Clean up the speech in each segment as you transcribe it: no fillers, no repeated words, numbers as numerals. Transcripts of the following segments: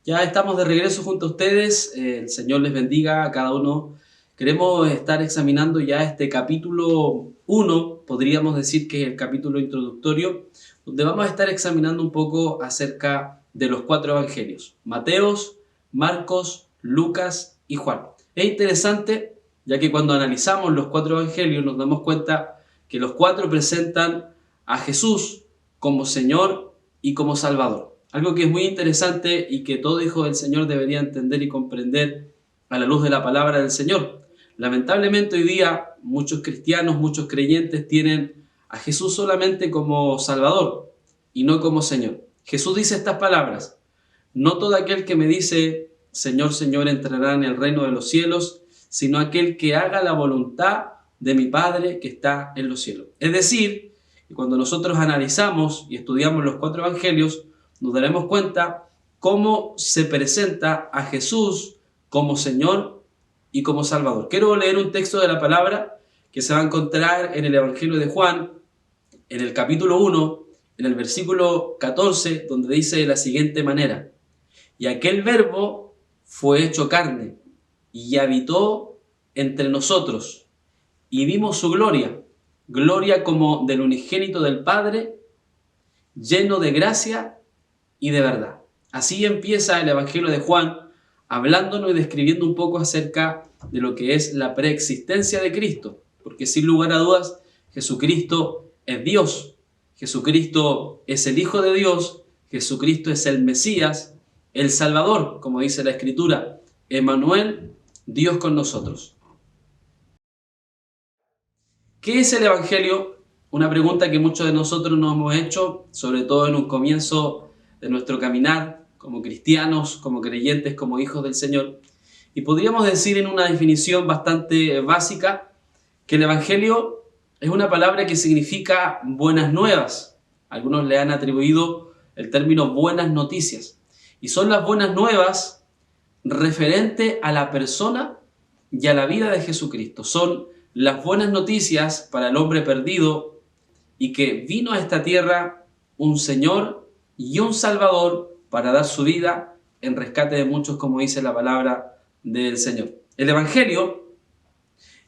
Ya estamos de regreso junto a ustedes. El Señor les bendiga a cada uno. Queremos estar examinando ya este capítulo 1, podríamos decir que es el capítulo introductorio, donde vamos a estar examinando un poco acerca de los 4 evangelios: Mateos, Marcos, Lucas y Juan. Es interesante, ya que cuando analizamos los 4 evangelios nos damos cuenta que los 4 presentan a Jesús como Señor y como Salvador. Algo que es muy interesante y que todo hijo del Señor debería entender y comprender a la luz de la palabra del Señor. Lamentablemente hoy día muchos cristianos, muchos creyentes tienen a Jesús solamente como Salvador y no como Señor. Jesús dice estas palabras: no todo aquel que me dice Señor, Señor entrará en el reino de los cielos, sino aquel que haga la voluntad de mi Padre que está en los cielos. Es decir, que cuando nosotros analizamos y estudiamos los 4 evangelios, nos daremos cuenta cómo se presenta a Jesús como Señor y como Salvador. Quiero leer un texto de la palabra que se va a encontrar en el Evangelio de Juan, en el capítulo 1, en el versículo 14, donde dice de la siguiente manera: y aquel verbo fue hecho carne y habitó entre nosotros, y vimos su gloria, gloria como del unigénito del Padre, lleno de gracia y de verdad. Así empieza el Evangelio de Juan, hablándonos y describiendo un poco acerca de lo que es la preexistencia de Cristo, porque sin lugar a dudas Jesucristo es Dios, Jesucristo es el Hijo de Dios, Jesucristo es el Mesías, el Salvador, como dice la Escritura, Emmanuel, Dios con nosotros. ¿Qué es el Evangelio? Una pregunta que muchos de nosotros nos hemos hecho, sobre todo en un comienzo de nuestro caminar como cristianos, como creyentes, como hijos del Señor. Y podríamos decir en una definición bastante básica que el Evangelio es una palabra que significa buenas nuevas. Algunos le han atribuido el término buenas noticias. Y son las buenas nuevas referente a la persona y a la vida de Jesucristo. Son las buenas noticias para el hombre perdido y que vino a esta tierra un Señor y un Salvador para dar su vida en rescate de muchos, como dice la palabra del Señor. El Evangelio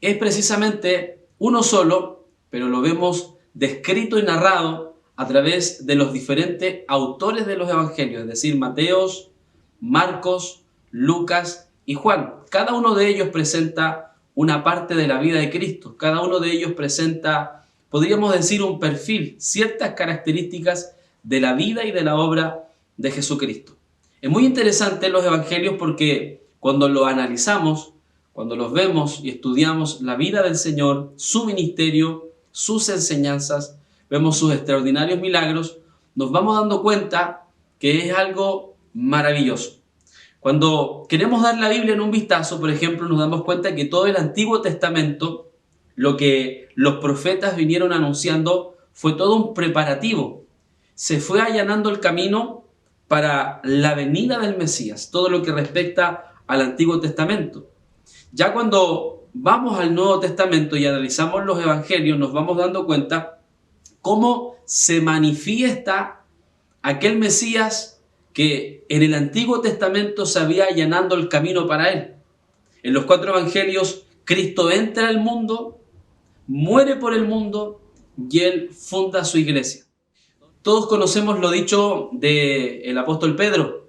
es precisamente uno solo, pero lo vemos descrito y narrado a través de los diferentes autores de los Evangelios, es decir, Mateos, Marcos, Lucas y Juan. Cada uno de ellos presenta una parte de la vida de Cristo. Cada uno de ellos presenta, podríamos decir, un perfil, ciertas características de la vida y de la obra de Jesucristo. Es muy interesante los evangelios porque cuando los analizamos, cuando los vemos y estudiamos la vida del Señor, su ministerio, sus enseñanzas, vemos sus extraordinarios milagros, nos vamos dando cuenta que es algo maravilloso. Cuando queremos dar la Biblia en un vistazo, por ejemplo, nos damos cuenta que todo el Antiguo Testamento, lo que los profetas vinieron anunciando, fue todo un preparativo. Se fue allanando el camino para la venida del Mesías, todo lo que respecta al Antiguo Testamento. Ya cuando vamos al Nuevo Testamento y analizamos los Evangelios, nos vamos dando cuenta cómo se manifiesta aquel Mesías que en el Antiguo Testamento se había allanando el camino para él. En los 4 evangelios, Cristo entra al mundo, muere por el mundo y él funda su iglesia. Todos conocemos lo dicho del apóstol Pedro: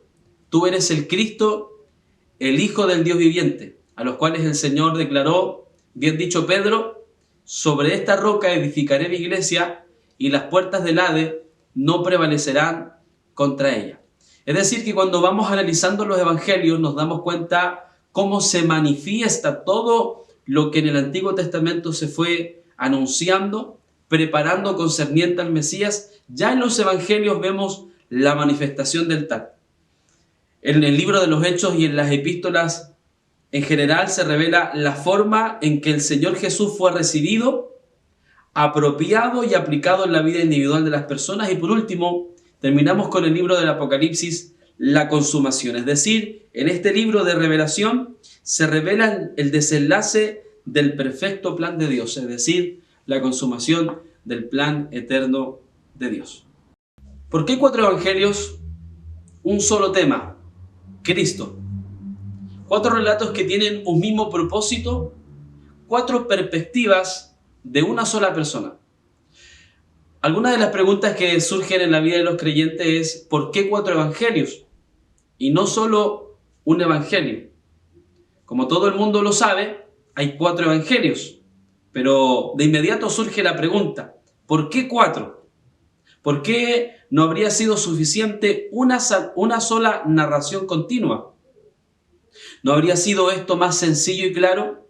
tú eres el Cristo, el Hijo del Dios viviente, a los cuales el Señor declaró: bien dicho, Pedro, sobre esta roca edificaré mi iglesia y las puertas del Hades no prevalecerán contra ella. Es decir, que cuando vamos analizando los evangelios nos damos cuenta cómo se manifiesta todo lo que en el Antiguo Testamento se fue anunciando, preparando concerniente al Mesías. Ya en los evangelios vemos la manifestación del tal. En el libro de los Hechos y en las epístolas en general se revela la forma en que el Señor Jesús fue recibido, apropiado y aplicado en la vida individual de las personas. Y por último, terminamos con el libro del Apocalipsis, la consumación. Es decir, en este libro de revelación se revela el desenlace del perfecto plan de Dios, es decir, la consumación del plan eterno de Dios. ¿Por qué 4 evangelios? Un solo tema. Cristo. 4 relatos que tienen un mismo propósito, 4 perspectivas de una sola persona. Algunas de las preguntas que surgen en la vida de los creyentes es ¿por qué 4 evangelios? Y no solo un evangelio. Como todo el mundo lo sabe, hay 4 evangelios. Pero de inmediato surge la pregunta, ¿por qué 4? ¿Por qué no habría sido suficiente una sola narración continua? ¿No habría sido esto más sencillo y claro?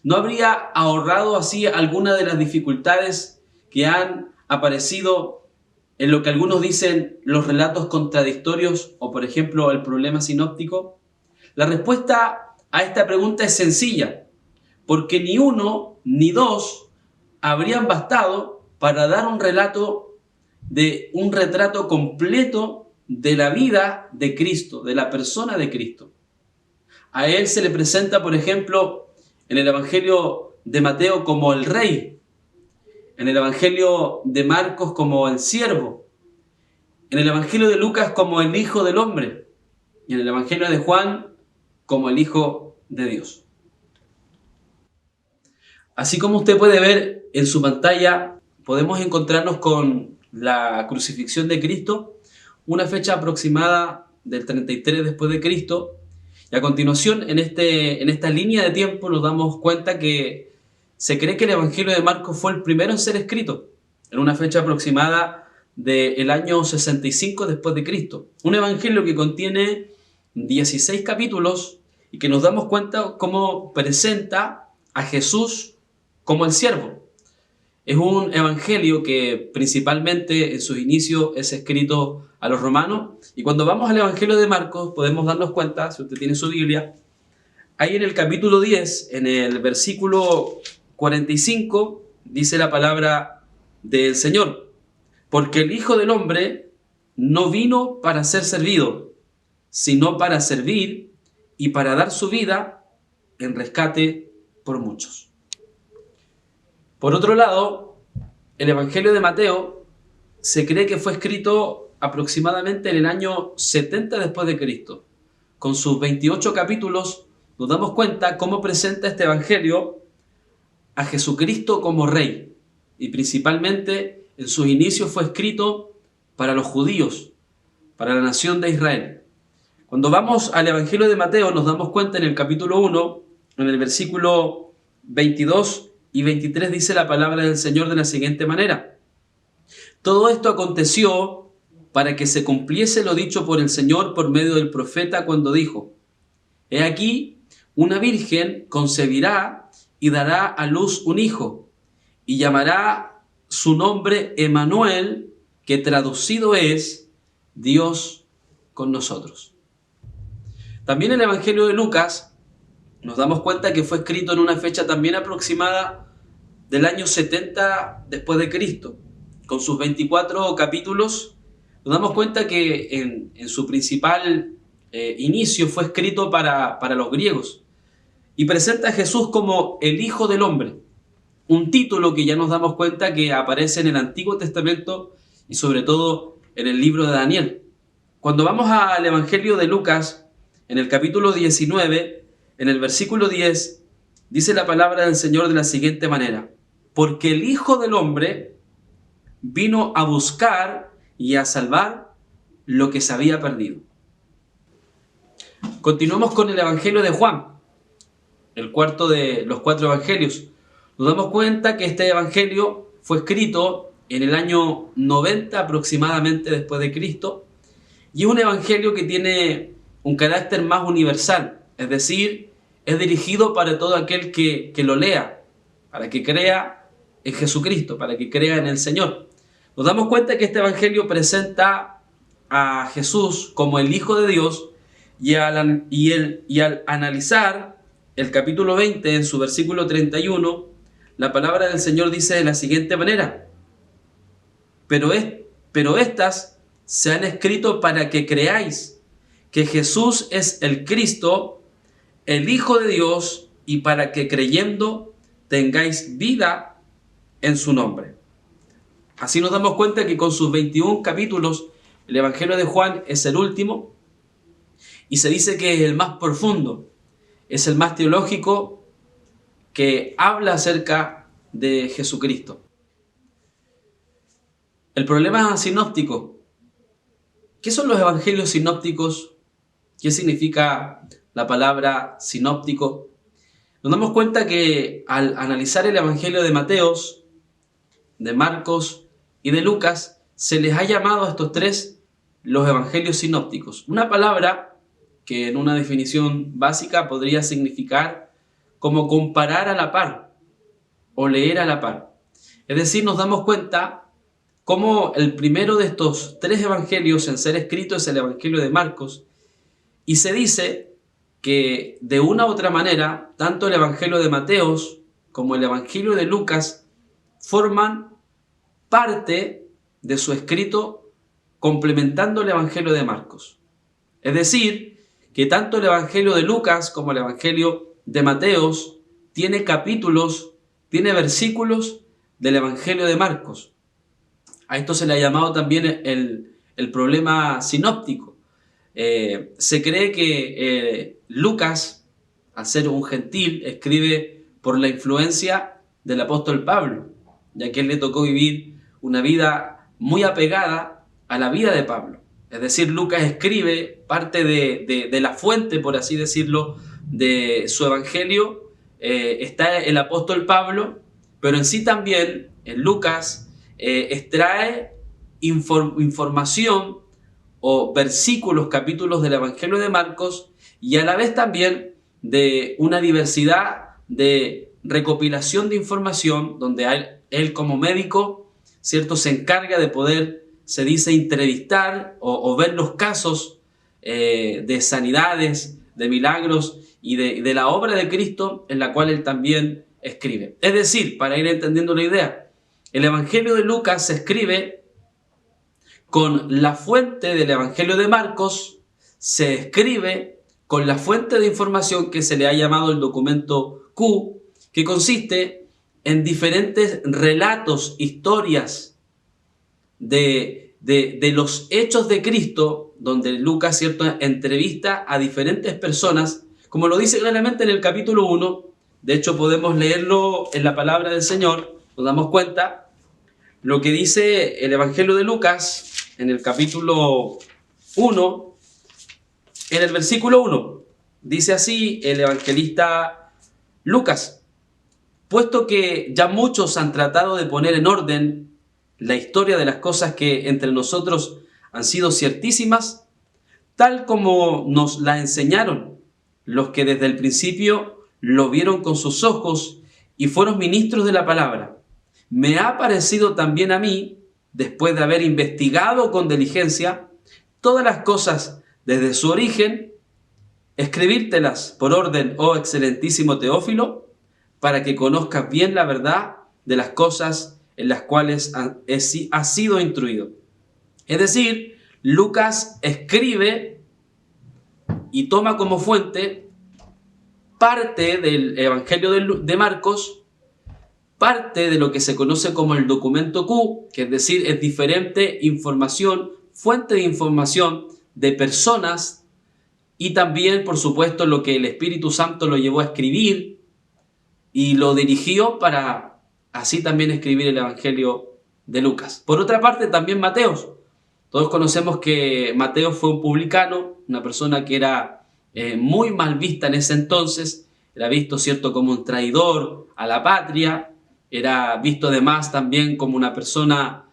¿No habría ahorrado así alguna de las dificultades que han aparecido en lo que algunos dicen los relatos contradictorios o, por ejemplo, el problema sinóptico? La respuesta a esta pregunta es sencilla, porque ni uno ni dos habrían bastado para dar un retrato completo de la vida de Cristo, de la persona de Cristo. A él se le presenta, por ejemplo, en el Evangelio de Mateo como el Rey, en el Evangelio de Marcos como el Siervo, en el Evangelio de Lucas como el Hijo del Hombre y en el Evangelio de Juan como el Hijo de Dios. Así como usted puede ver en su pantalla, podemos encontrarnos con la crucifixión de Cristo, una fecha aproximada del 33 después de Cristo. Y a continuación, en esta línea de tiempo, nos damos cuenta que se cree que el Evangelio de Marcos fue el primero en ser escrito, en una fecha aproximada del año 65 después de Cristo. Un evangelio que contiene 16 capítulos y que nos damos cuenta cómo presenta a Jesús como el siervo. Es un evangelio que principalmente en sus inicios es escrito a los romanos. Y cuando vamos al Evangelio de Marcos podemos darnos cuenta, si usted tiene su Biblia, ahí en el capítulo 10, en el versículo 45, dice la palabra del Señor. Porque el Hijo del Hombre no vino para ser servido, sino para servir y para dar su vida en rescate por muchos. Por otro lado, el Evangelio de Mateo se cree que fue escrito aproximadamente en el año 70 después de Cristo. Con sus 28 capítulos nos damos cuenta cómo presenta este Evangelio a Jesucristo como Rey. Y principalmente en sus inicios fue escrito para los judíos, para la nación de Israel. Cuando vamos al Evangelio de Mateo nos damos cuenta en el capítulo 1, en el versículo 22 y 23 dice la palabra del Señor de la siguiente manera. Todo esto aconteció para que se cumpliese lo dicho por el Señor por medio del profeta cuando dijo: He aquí, una virgen concebirá y dará a luz un hijo, y llamará su nombre Emmanuel, que traducido es Dios con nosotros. También el Evangelio de Lucas nos damos cuenta que fue escrito en una fecha también aproximada del año 70 después de Cristo. Con sus 24 capítulos, nos damos cuenta que en su principal inicio fue escrito para los griegos. Y presenta a Jesús como el Hijo del Hombre, un título que ya nos damos cuenta que aparece en el Antiguo Testamento y sobre todo en el libro de Daniel. Cuando vamos al Evangelio de Lucas, en el capítulo 19, en el versículo 10, dice la palabra del Señor de la siguiente manera: Porque el Hijo del Hombre vino a buscar y a salvar lo que se había perdido. Continuamos con el Evangelio de Juan, el cuarto de los 4 evangelios. Nos damos cuenta que este evangelio fue escrito en el año 90 aproximadamente después de Cristo y es un evangelio que tiene un carácter más universal, es decir, es dirigido para todo aquel que lo lea, para que crea en Jesucristo, para que crea en el Señor. Nos damos cuenta que este evangelio presenta a Jesús como el Hijo de Dios y al analizar el capítulo 20 en su versículo 31, la palabra del Señor dice de la siguiente manera: pero estas se han escrito para que creáis que Jesús es el Cristo, el Hijo de Dios, y para que creyendo tengáis vida en su nombre. Así nos damos cuenta que con sus 21 capítulos, el Evangelio de Juan es el último, Y se dice que es el más profundo, es el más teológico, que habla acerca de Jesucristo. El problema sinóptico. ¿Qué son los evangelios sinópticos? ¿Qué significa la palabra sinóptico? Nos damos cuenta que al analizar el evangelio de Mateos, de Marcos y de Lucas, se les ha llamado a estos tres los evangelios sinópticos. Una palabra que en una definición básica podría significar como comparar a la par o leer a la par. Es decir, nos damos cuenta cómo el primero de estos tres evangelios en ser escrito es el evangelio de Marcos, y se dice que de una u otra manera, tanto el evangelio de Mateos como el evangelio de Lucas forman parte de su escrito complementando el evangelio de Marcos. Es decir, que tanto el evangelio de Lucas como el evangelio de Mateos tiene capítulos, tiene versículos del evangelio de Marcos. A esto se le ha llamado también el problema sinóptico. Se cree que Lucas, al ser un gentil, escribe por la influencia del apóstol Pablo, ya que él le tocó vivir una vida muy apegada a la vida de Pablo. Es decir, Lucas escribe parte de la fuente, por así decirlo, de su evangelio. Está el apóstol Pablo, pero en sí también en Lucas extrae información o versículos, capítulos del evangelio de Marcos, y a la vez también de una diversidad de recopilación de información donde él como médico, ¿cierto?, se encarga de poder, se dice, entrevistar o ver los casos de sanidades, de milagros y de la obra de Cristo, en la cual él también escribe. Es decir, para ir entendiendo la idea, el evangelio de Lucas se escribe con la fuente del evangelio de Marcos, se escribe con la fuente de información que se le ha llamado el documento Q, que consiste en diferentes relatos, historias de los hechos de Cristo, donde Lucas, ¿cierto?, entrevista a diferentes personas, como lo dice claramente en el capítulo 1. De hecho, podemos leerlo en la palabra del Señor, nos damos cuenta lo que dice el evangelio de Lucas en el capítulo 1, en el versículo 1. Dice así el evangelista Lucas: puesto que ya muchos han tratado de poner en orden la historia de las cosas que entre nosotros han sido ciertísimas, tal como nos la enseñaron los que desde el principio lo vieron con sus ojos y fueron ministros de la palabra, me ha parecido también a mí, después de haber investigado con diligencia todas las cosas desde su origen, escribírtelas por orden, oh excelentísimo Teófilo, para que conozcas bien la verdad de las cosas en las cuales has sido instruido. Es decir, Lucas escribe y toma como fuente parte del evangelio de Marcos, parte de lo que se conoce como el documento Q, que es decir, es diferente información, fuente de información de personas, y también, por supuesto, lo que el Espíritu Santo lo llevó a escribir y lo dirigió para así también escribir el Evangelio de Lucas. Por otra parte, también Mateos. Todos conocemos que Mateo fue un publicano, una persona que era muy mal vista en ese entonces, era visto, ¿cierto?, como un traidor a la patria, era visto además también como una persona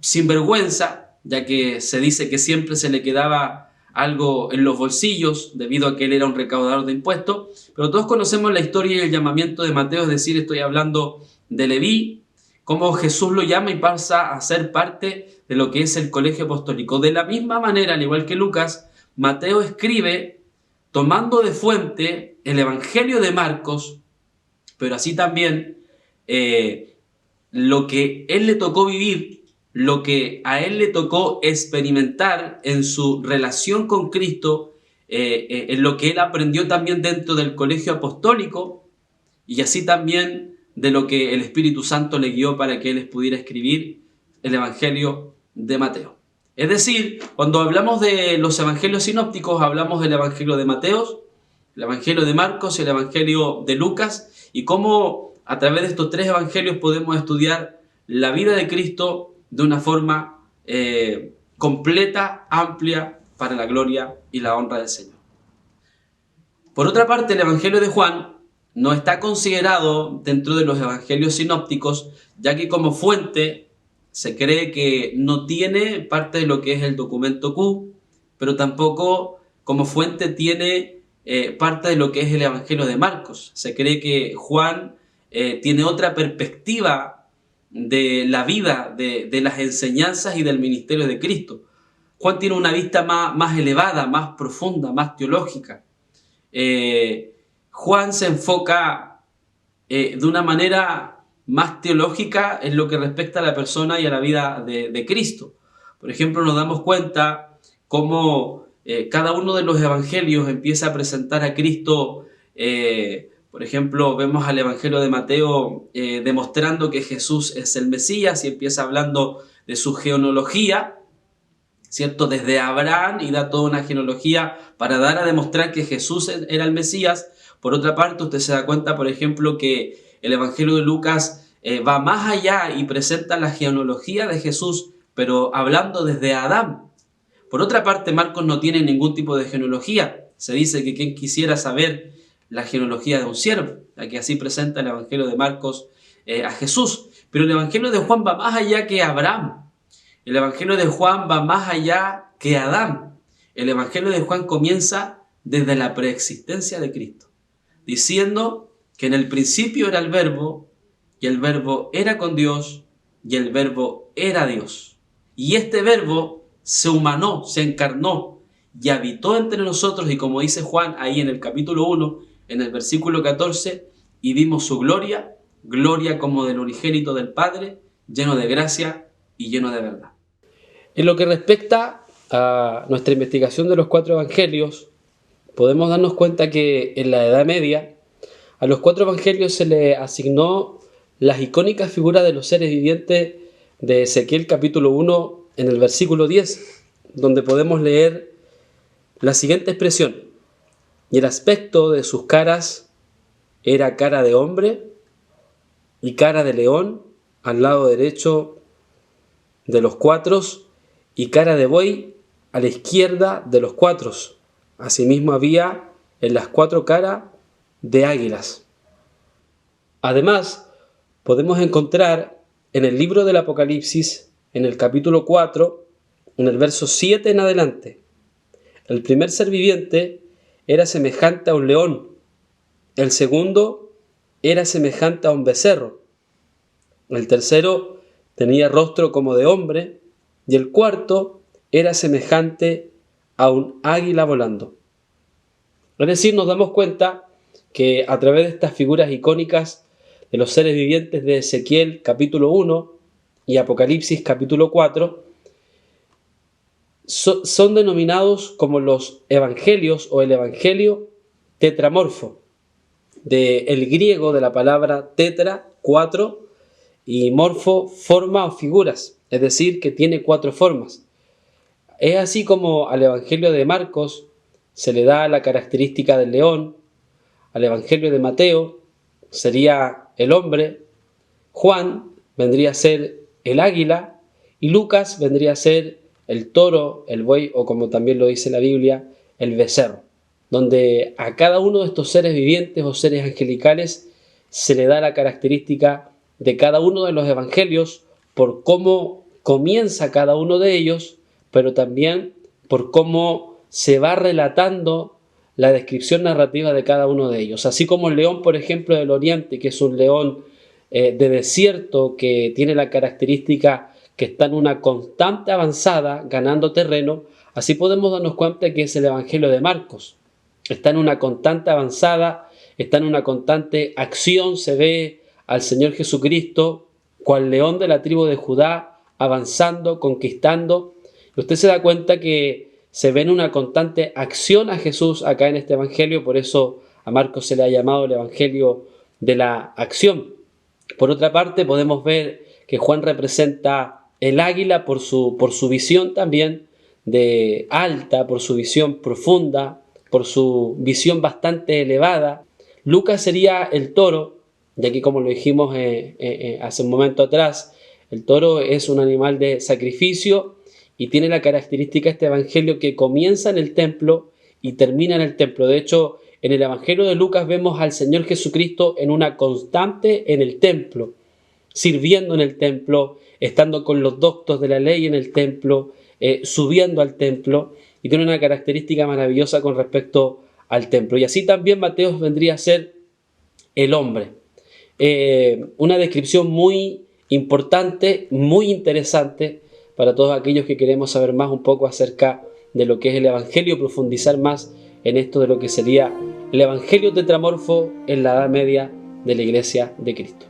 sin vergüenza, ya que se dice que siempre se le quedaba algo en los bolsillos debido a que él era un recaudador de impuestos. Pero todos conocemos la historia y el llamamiento de Mateo, es decir, estoy hablando de Leví, cómo Jesús lo llama y pasa a ser parte de lo que es el colegio apostólico. De la misma manera, al igual que Lucas, Mateo escribe tomando de fuente el Evangelio de Marcos, pero así también lo que él le tocó vivir, lo que a él le tocó experimentar en su relación con Cristo, en lo que él aprendió también dentro del colegio apostólico, y así también de lo que el Espíritu Santo le guió para que él pudiera escribir el Evangelio de Mateo. Es decir, cuando hablamos de los evangelios sinópticos, hablamos del evangelio de Mateo, el evangelio de Marcos y el evangelio de Lucas, y cómo a través de estos tres evangelios podemos estudiar la vida de Cristo de una forma completa, amplia, para la gloria y la honra del Señor. Por otra parte, el evangelio de Juan no está considerado dentro de los evangelios sinópticos, ya que como fuente se cree que no tiene parte de lo que es el documento Q, pero tampoco como fuente tiene parte de lo que es el evangelio de Marcos. Se cree que Juan tiene otra perspectiva de la vida, de las enseñanzas y del ministerio de Cristo. Juan tiene una vista más elevada, más profunda, más teológica. Juan se enfoca de una manera más teológica en lo que respecta a la persona y a la vida de Cristo. Por ejemplo, nos damos cuenta cómo cada uno de los evangelios empieza a presentar a Cristo. Por ejemplo, vemos al evangelio de Mateo demostrando que Jesús es el Mesías y empieza hablando de su genealogía, ¿cierto? Desde Abraham, y da toda una genealogía para dar a demostrar que Jesús era el Mesías. Por otra parte, usted se da cuenta, por ejemplo, que el evangelio de Lucas va más allá y presenta la genealogía de Jesús, pero hablando desde Adán. Por otra parte, Marcos no tiene ningún tipo de genealogía. Se dice que quien quisiera saber la genealogía de un siervo, ya que así presenta el evangelio de Marcos a Jesús. Pero el evangelio de Juan va más allá que Abraham. El evangelio de Juan va más allá que Adán. El evangelio de Juan comienza desde la preexistencia de Cristo, diciendo que en el principio era el Verbo, y el Verbo era con Dios, y el Verbo era Dios. Y este Verbo se humanó, se encarnó, y habitó entre nosotros, y como dice Juan ahí en el capítulo 1, en el versículo 14, y vimos su gloria, gloria como del unigénito del Padre, lleno de gracia y lleno de verdad. En lo que respecta a nuestra investigación de los cuatro evangelios, podemos darnos cuenta que en la Edad Media a los cuatro evangelios se le asignó las icónicas figuras de los seres vivientes de Ezequiel capítulo 1 en el versículo 10, donde podemos leer la siguiente expresión: y el aspecto de sus caras era cara de hombre y cara de león al lado derecho de los cuatro, y cara de buey a la izquierda de los cuatro. Asimismo había en las cuatro caras de águilas. Además, podemos encontrar en el libro del Apocalipsis, en el capítulo 4, en el verso 7 en adelante, el primer ser viviente era semejante a un león, el segundo era semejante a un becerro, el tercero tenía rostro como de hombre, y el cuarto era semejante a un águila volando. Es decir, nos damos cuenta que a través de estas figuras icónicas de los seres vivientes de Ezequiel capítulo 1 y Apocalipsis capítulo 4, son denominados como los evangelios o el evangelio tetramorfo, del griego de la palabra tetra, cuatro, y morfo, forma o figuras, es decir, que tiene cuatro formas. Es así como al evangelio de Marcos se le da la característica del león, al evangelio de Mateo sería el hombre, Juan vendría a ser el águila y Lucas vendría a ser el toro, el buey o, como también lo dice la Biblia, el becerro, donde a cada uno de estos seres vivientes o seres angelicales se le da la característica de cada uno de los evangelios por cómo comienza cada uno de ellos, pero también por cómo se va relatando la descripción narrativa de cada uno de ellos. Así como el león, por ejemplo, del Oriente, que es un león de desierto, que tiene la característica que está en una constante avanzada, ganando terreno, así podemos darnos cuenta que es el Evangelio de Marcos. Está en una constante avanzada, está en una constante acción, se ve al Señor Jesucristo, cual león de la tribu de Judá, avanzando, conquistando. Y usted se da cuenta que se ve en una constante acción a Jesús acá en este Evangelio, por eso a Marcos se le ha llamado el Evangelio de la acción. Por otra parte, podemos ver que Juan representa el águila por su visión también de alta, por su visión profunda, por su visión bastante elevada. Lucas sería el toro, y aquí como lo dijimos hace un momento atrás, el toro es un animal de sacrificio y tiene la característica este evangelio que comienza en el templo y termina en el templo. De hecho, en el evangelio de Lucas vemos al Señor Jesucristo en una constante en el templo, sirviendo en el templo, estando con los doctos de la ley en el templo, subiendo al templo, y tiene una característica maravillosa con respecto al templo. Y así también Mateo vendría a ser el hombre. Una descripción muy importante, muy interesante para todos aquellos que queremos saber más un poco acerca de lo que es el Evangelio, profundizar más en esto de lo que sería el Evangelio tetramorfo en la Edad Media de la Iglesia de Cristo.